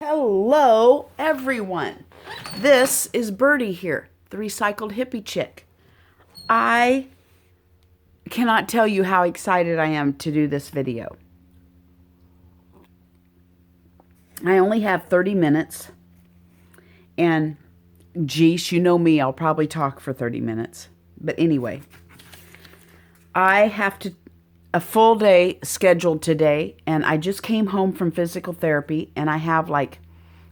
Hello, everyone. This is Birdie here, the recycled hippie chick. I cannot tell you how excited I am to do this video. I only have 30 minutes, and geez, you know me, I'll probably talk for 30 minutes. But anyway, I have a full day scheduled today, and I just came home from physical therapy, and I have like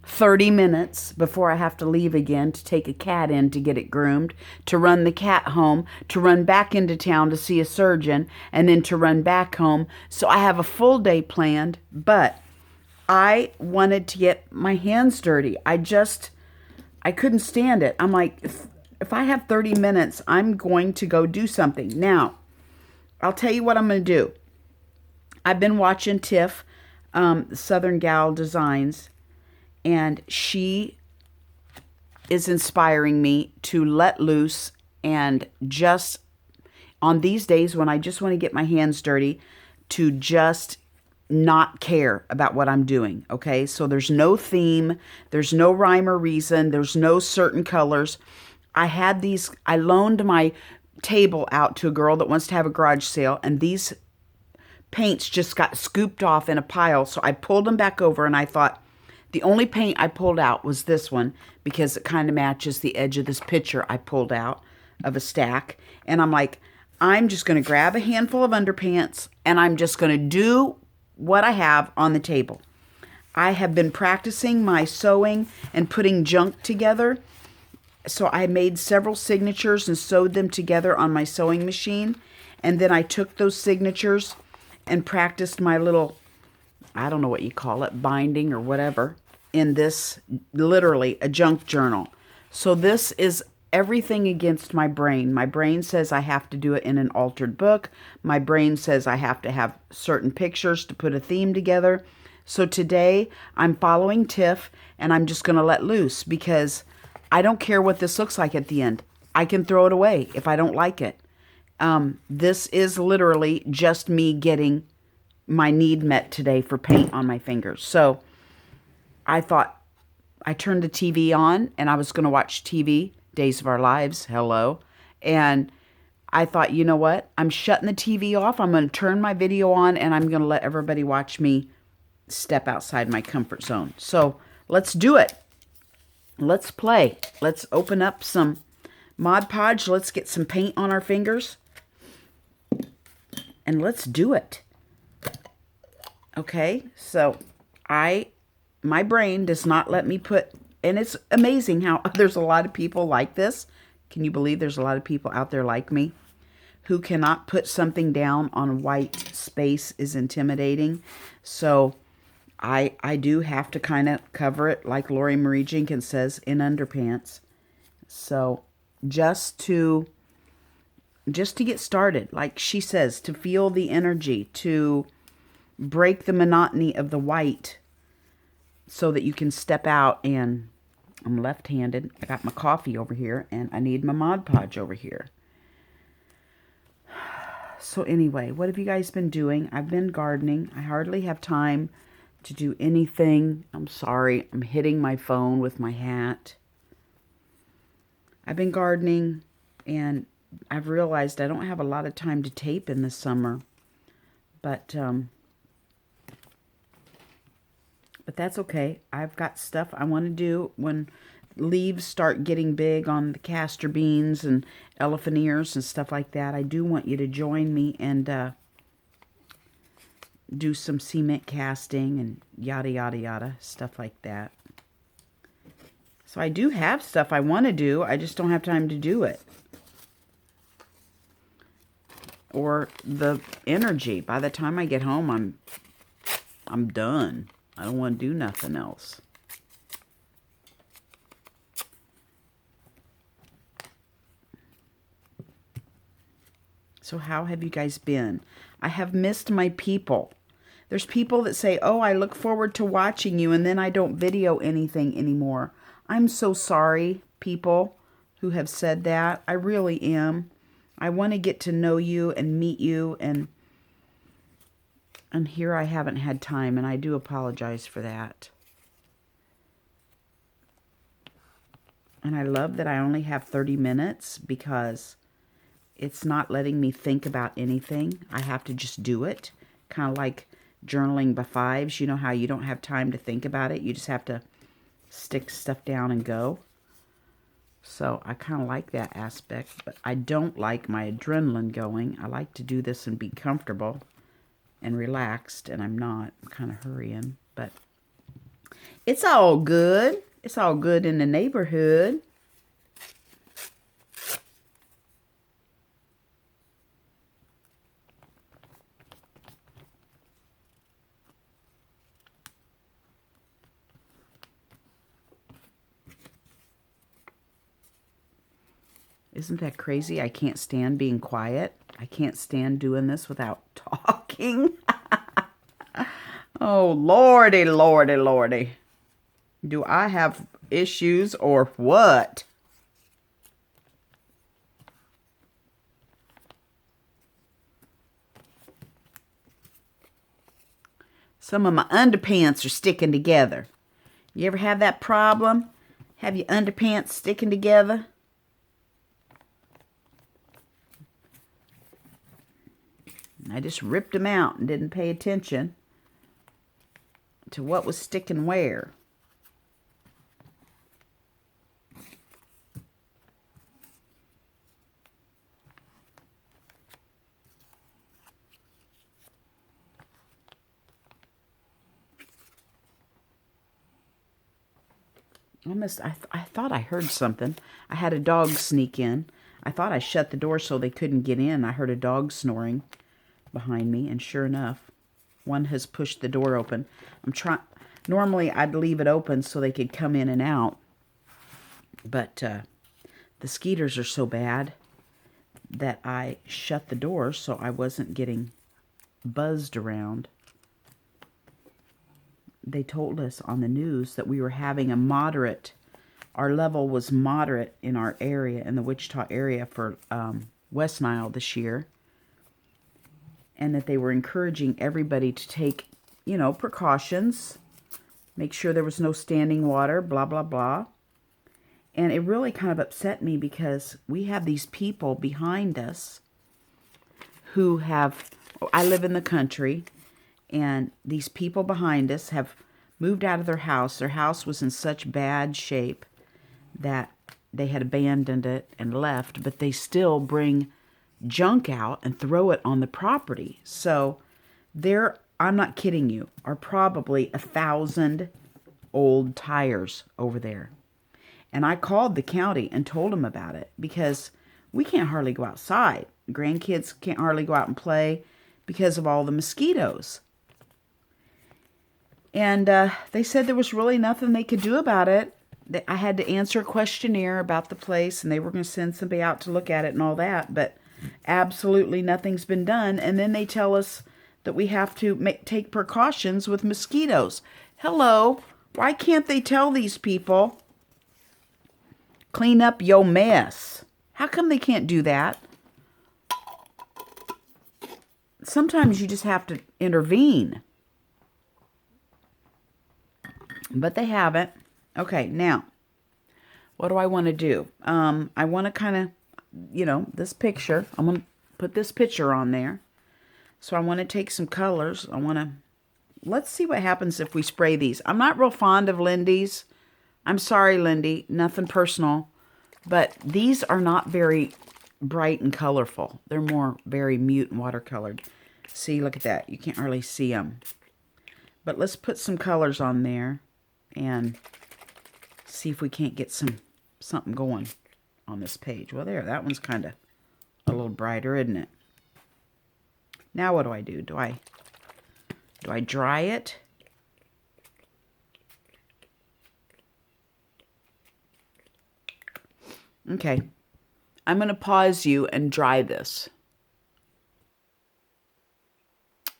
30 minutes before I have to leave again to take a cat in to get it groomed, to run the cat home, to run back into town to see a surgeon, and then to run back home. So I have a full day planned, but I wanted to get my hands dirty. I couldn't stand it. I'm like, if I have 30 minutes, I'm going to go do something. Now, I'll tell you what I'm going to do. I've been watching Tiff, Southern Gal Designs, and she is inspiring me to let loose and just on these days when I just want to get my hands dirty, to just not care about what I'm doing. Okay. So there's no theme. There's no rhyme or reason. There's no certain colors. I loaned my table out to a girl that wants to have a garage sale, and these paints just got scooped off in a pile. So I pulled them back over, and I thought the only paint I pulled out was this one because it kind of matches the edge of this picture I pulled out of a stack. And I'm like, I'm just going to grab a handful of underpants, and I'm just going to do what I have on the table. I have been practicing my sewing and putting junk together. So I made several signatures and sewed them together on my sewing machine. And then I took those signatures and practiced my little, I don't know what you call it, binding or whatever, in this, literally a junk journal. So this is everything against my brain. My brain says I have to do it in an altered book. My brain says I have to have certain pictures to put a theme together. So today I'm following Tiff, and I'm just going to let loose because I don't care what this looks like at the end. I can throw it away if I don't like it. This is literally just me getting my need met today for paint on my fingers. So I thought, I turned the TV on and I was going to watch TV, Days of Our Lives, hello. And I thought, you know what? I'm shutting the TV off. I'm going to turn my video on, and I'm going to let everybody watch me step outside my comfort zone. So let's do it. Let's play. Let's open up some Mod Podge. Let's get some paint on our fingers. And let's do it. Okay, so my brain does not let me put, and it's amazing how there's a lot of people like this. Can you believe there's a lot of people out there like me who cannot put something down on white space is intimidating. So I do have to kind of cover it, like Lori Marie Jenkins says, in underpants. So just to get started, like she says, to feel the energy, to break the monotony of the white so that you can step out. And I'm left-handed. I got my coffee over here, and I need my Mod Podge over here. So anyway, what have you guys been doing? I've been gardening. I hardly have time to do anything. I'm sorry. I'm hitting my phone with my hat. I've been gardening, and I've realized I don't have a lot of time to tape in the summer. But that's okay. I've got stuff I want to do when leaves start getting big on the castor beans and elephant ears and stuff like that. I do want you to join me and do some cement casting and yada, yada, yada, stuff like that. So I do have stuff I want to do. I just don't have time to do it. Or the energy. By the time I get home, I'm done. I don't want to do nothing else. So how have you guys been? I have missed my people. There's people that say, oh, I look forward to watching you, and then I don't video anything anymore. I'm so sorry, people who have said that. I really am. I want to get to know you and meet you, and here I haven't had time, and I do apologize for that. And I love that I only have 30 minutes because it's not letting me think about anything. I have to just do it. Kind of like journaling by fives. You know how you don't have time to think about it. You just have to stick stuff down and go. So I kind of like that aspect, but I don't like my adrenaline going. I like to do this and be comfortable and relaxed, and I'm not. I'm kind of hurrying, but it's all good. It's all good in the neighborhood. Isn't that crazy? I can't stand being quiet. I can't stand doing this without talking. Oh, lordy, lordy, lordy. Do I have issues or what? Some of my underpants are sticking together. You ever have that problem? Have your underpants sticking together? I just ripped them out and didn't pay attention to what was sticking where. I thought I heard something. I had a dog sneak in. I thought I shut the door so they couldn't get in. I heard a dog snoring behind me, and sure enough, one has pushed the door open. Normally I'd leave it open so they could come in and out, but the skeeters are so bad that I shut the door so I wasn't getting buzzed around. They told us on the news that we were having our level was moderate in our area, in the Wichita area for West Nile this year. And that they were encouraging everybody to take, precautions. Make sure there was no standing water, blah, blah, blah. And it really kind of upset me because we have these people behind us who I live in the country, and these people behind us have moved out of their house. Their house was in such bad shape that they had abandoned it and left, but they still bring junk out and throw it on the property. So there, I'm not kidding you, are probably 1,000 old tires over there. And I called the county and told them about it because we can't hardly go outside. Grandkids can't hardly go out and play because of all the mosquitoes. And they said there was really nothing they could do about it. I had to answer a questionnaire about the place, and they were going to send somebody out to look at it and all that, but absolutely nothing's been done. And then they tell us that we have to take precautions with mosquitoes. Hello, why can't they tell these people, clean up your mess? How come they can't do that? Sometimes you just have to intervene. But they haven't. Okay, now, what do I want to do? I want to kind of, this picture. I'm going to put this picture on there. So I want to take some colors. Let's see what happens if we spray these. I'm not real fond of Lindy's. I'm sorry, Lindy. Nothing personal. But these are not very bright and colorful. They're more very mute and watercolored. See, look at that. You can't really see them. But let's put some colors on there and see if we can't get something going on this page. Well, there, that one's kind of a little brighter, isn't it? Now what do I do? Do I dry it? Okay. I'm going to pause you and dry this.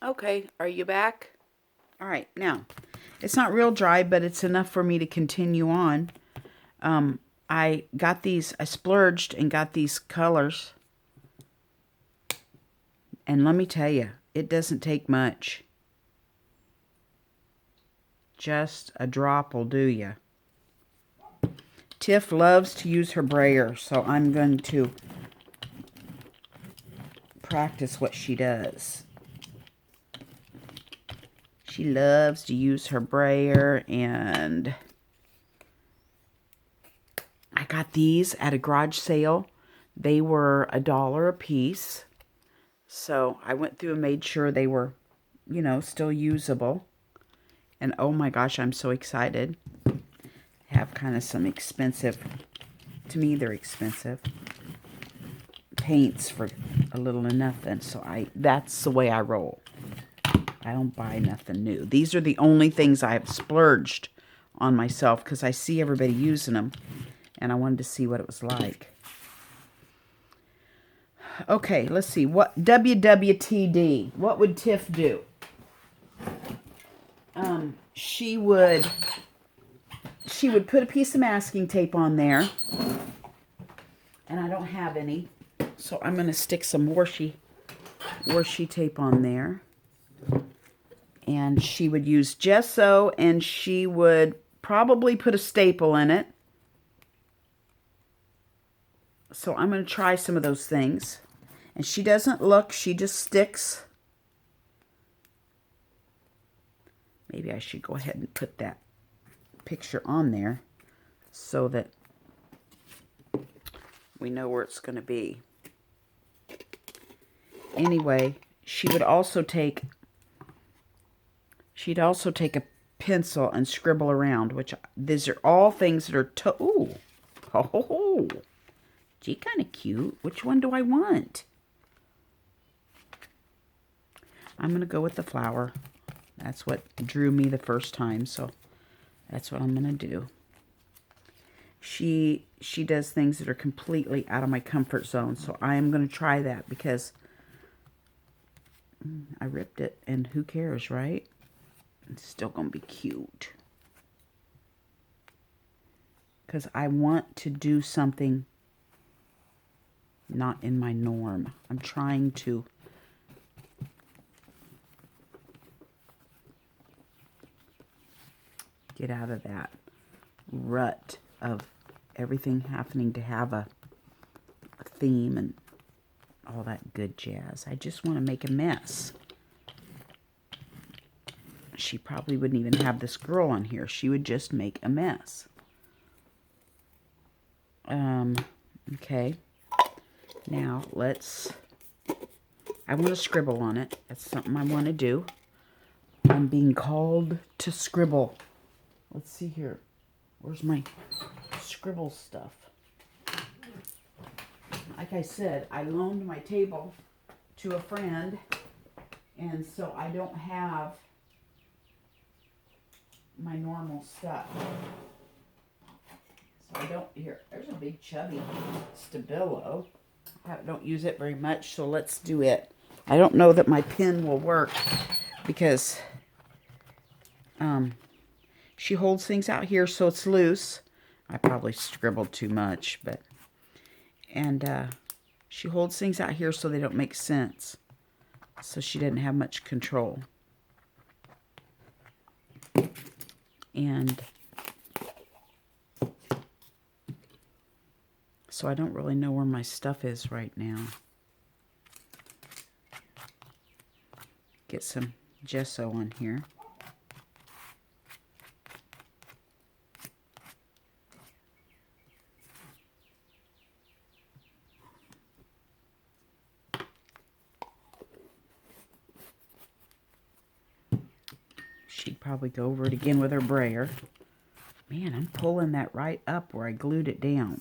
Okay, are you back? All right, now, it's not real dry, but it's enough for me to continue on. I splurged and got these colors. And let me tell you, it doesn't take much. Just a drop will do you. Tiff loves to use her brayer, so I'm going to practice what she does. She loves to use her brayer, and I got these at a garage sale. They were $1 a piece. So I went through and made sure they were, you know, still usable. And oh my gosh, I'm so excited. Have kind of some expensive, to me they're expensive, paints for a little of nothing. So that's the way I roll. I don't buy nothing new. These are the only things I have splurged on myself because I see everybody using them. And I wanted to see what it was like. Okay, let's see. What WWTD? What would Tiff do? She would put a piece of masking tape on there. And I don't have any. So I'm going to stick some washi tape on there. And she would use gesso, and she would probably put a staple in it. So I'm going to try some of those things. And she doesn't look, she just sticks. Maybe I should go ahead and put that picture on there so that we know where it's going to be. Anyway, she'd also take a pencil and scribble around, which these are all things that are ooh. Oh. Gee, kind of cute. Which one do I want? I'm going to go with the flower. That's what drew me the first time, so that's what I'm going to do. She does things that are completely out of my comfort zone, so I am going to try that because I ripped it, and who cares, right? It's still going to be cute. Because I want to do something not in my norm. I'm trying to get out of that rut of everything happening to have a theme and all that good jazz. I just want to make a mess. She probably wouldn't even have this girl on here. She would just make a mess. Okay. Now, I want to scribble on it. That's something I want to do. I'm being called to scribble. Let's see here. Where's my scribble stuff? Like I said, I loaned my table to a friend, and so I don't have my normal stuff. So I don't, there's a big chubby Stabilo. I don't use it very much, so let's do it. I don't know that my pen will work because she holds things out here so it's loose. I probably scribbled too much, and she holds things out here so they don't make sense. So she didn't have much control. And so I don't really know where my stuff is right now. Get some gesso on here. She'd probably go over it again with her brayer. Man, I'm pulling that right up where I glued it down.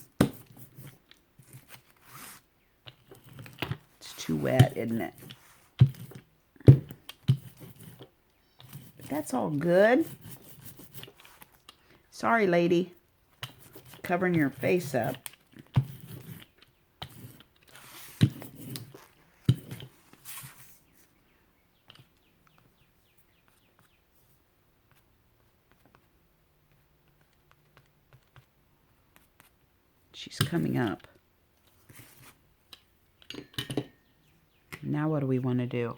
It's too wet, isn't it? But that's all good. Sorry, lady. Covering your face up. She's coming up. Now what do we want to do?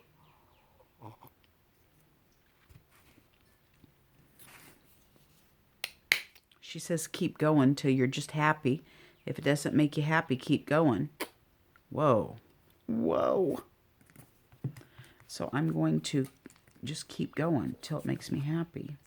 She says keep going till you're just happy. If it doesn't make you happy, keep going. Whoa. Whoa. So I'm going to just keep going till it makes me happy.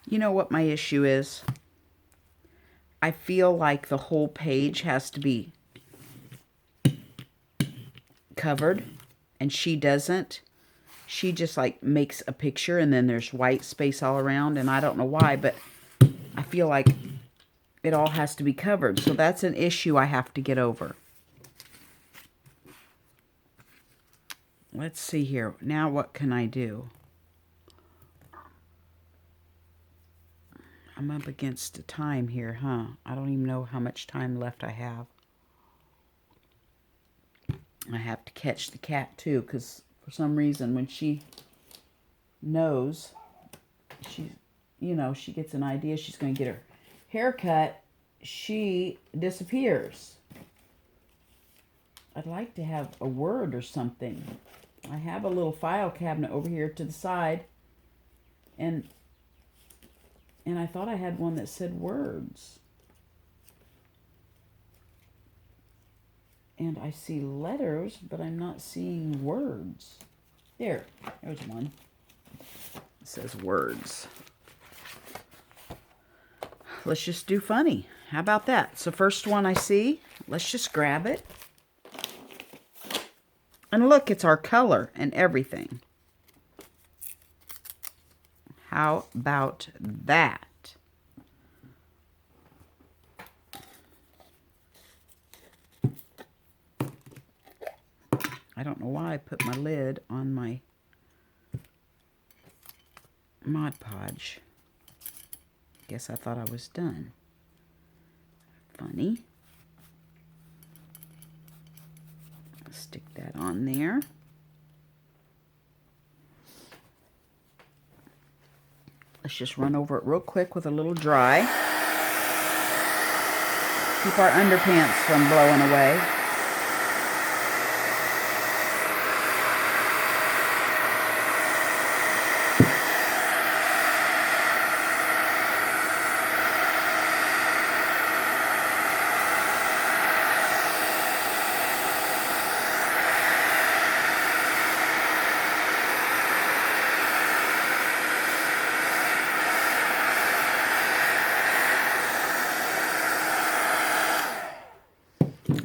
You know what my issue is? I feel like the whole page has to be covered, and she doesn't. She just like makes a picture and then there's white space all around, and I don't know why, but I feel like it all has to be covered. So that's an issue I have to get over. Let's see here. Now what can I do? I'm up against the time here, huh? I don't even know how much time left I have. I have to catch the cat too, because for some reason when she knows, she gets an idea she's going to get her hair cut, she disappears. I'd like to have a word or something. I have a little file cabinet over here to the side, and I thought I had one that said words. And I see letters, but I'm not seeing words. There's one. It says words. Let's just do funny. How about that? It's the first one I see. Let's just grab it. And look, it's our color and everything. How about that? I don't know why I put my lid on my Mod Podge. Guess I thought I was done. Funny. Stick that on there. Let's just run over it real quick with a little dry. Keep our underpants from blowing away.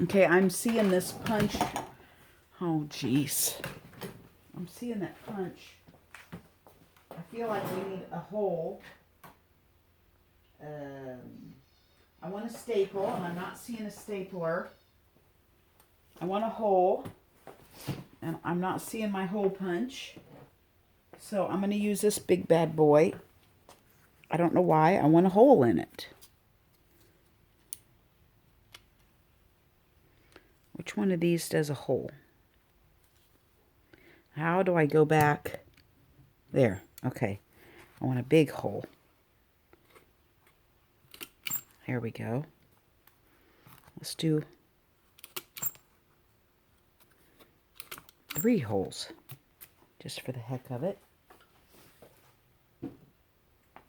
Okay, I'm seeing this punch. Oh, jeez. I'm seeing that punch. I feel like we need a hole. I want a staple, and I'm not seeing a stapler. I want a hole, and I'm not seeing my hole punch. So I'm going to use this big bad boy. I don't know why. I want a hole in it. Which one of these does a hole? How do I go back? There. Okay. I want a big hole. There we go. Let's do 3 holes. Just for the heck of it.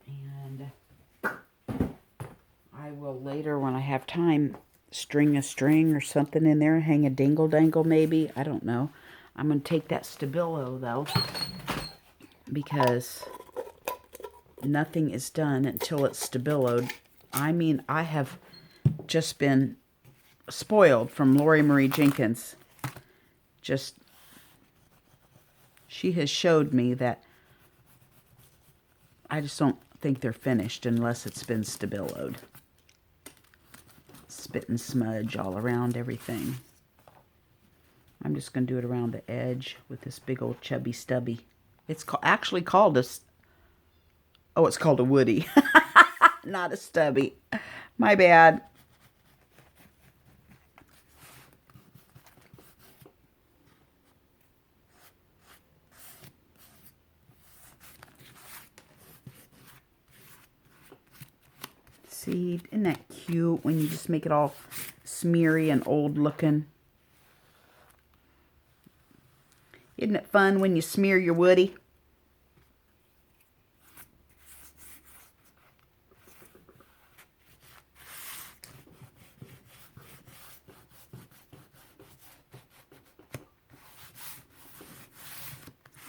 And I will later, when I have time, string a string or something in there, hang a dingle dangle maybe. I don't know. I'm going to take that Stabilo though, because nothing is done until it's Stabiloed. I mean, I have just been spoiled from Lori Marie Jenkins. She has showed me that I just don't think they're finished unless it's been Stabiloed. it and smudge all around everything. I'm just going to do it around the edge with this big old chubby stubby. It's actually called a... Oh, it's called a woody. Not a stubby. My bad. See, isn't that cute when you just make it all smeary and old looking? Isn't it fun when you smear your woody?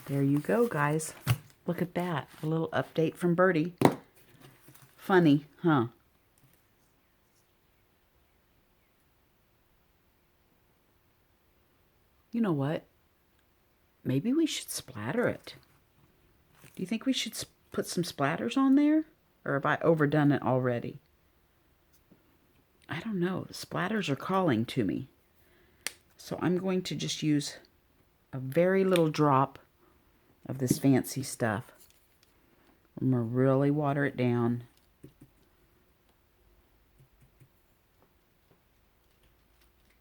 There you go, guys. Look at that. A little update from Birdie. Funny, huh? You know what? Maybe we should splatter it. Do you think we should put some splatters on there? Or have I overdone it already? I don't know. The splatters are calling to me. So I'm going to just use a very little drop of this fancy stuff. I'm going to really water it down.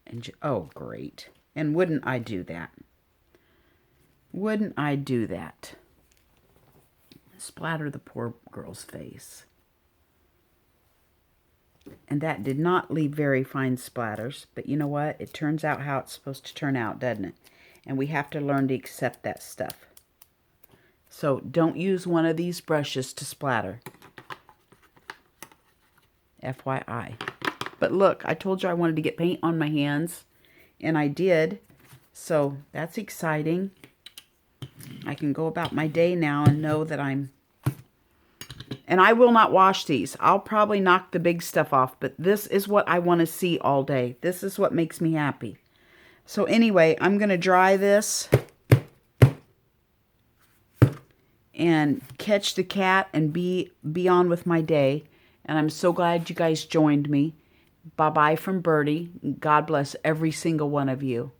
And oh, great. And wouldn't I do that? Wouldn't I do that? Splatter the poor girl's face. And that did not leave very fine splatters. But you know what? It turns out how it's supposed to turn out, doesn't it? And we have to learn to accept that stuff. So don't use one of these brushes to splatter. FYI. But look, I told you I wanted to get paint on my hands. And I did. So that's exciting. I can go about my day now and know that I'm... And I will not wash these. I'll probably knock the big stuff off. But this is what I want to see all day. This is what makes me happy. So anyway, I'm going to dry this. And catch the cat and be on with my day. And I'm so glad you guys joined me. Bye-bye from Birdie. God bless every single one of you.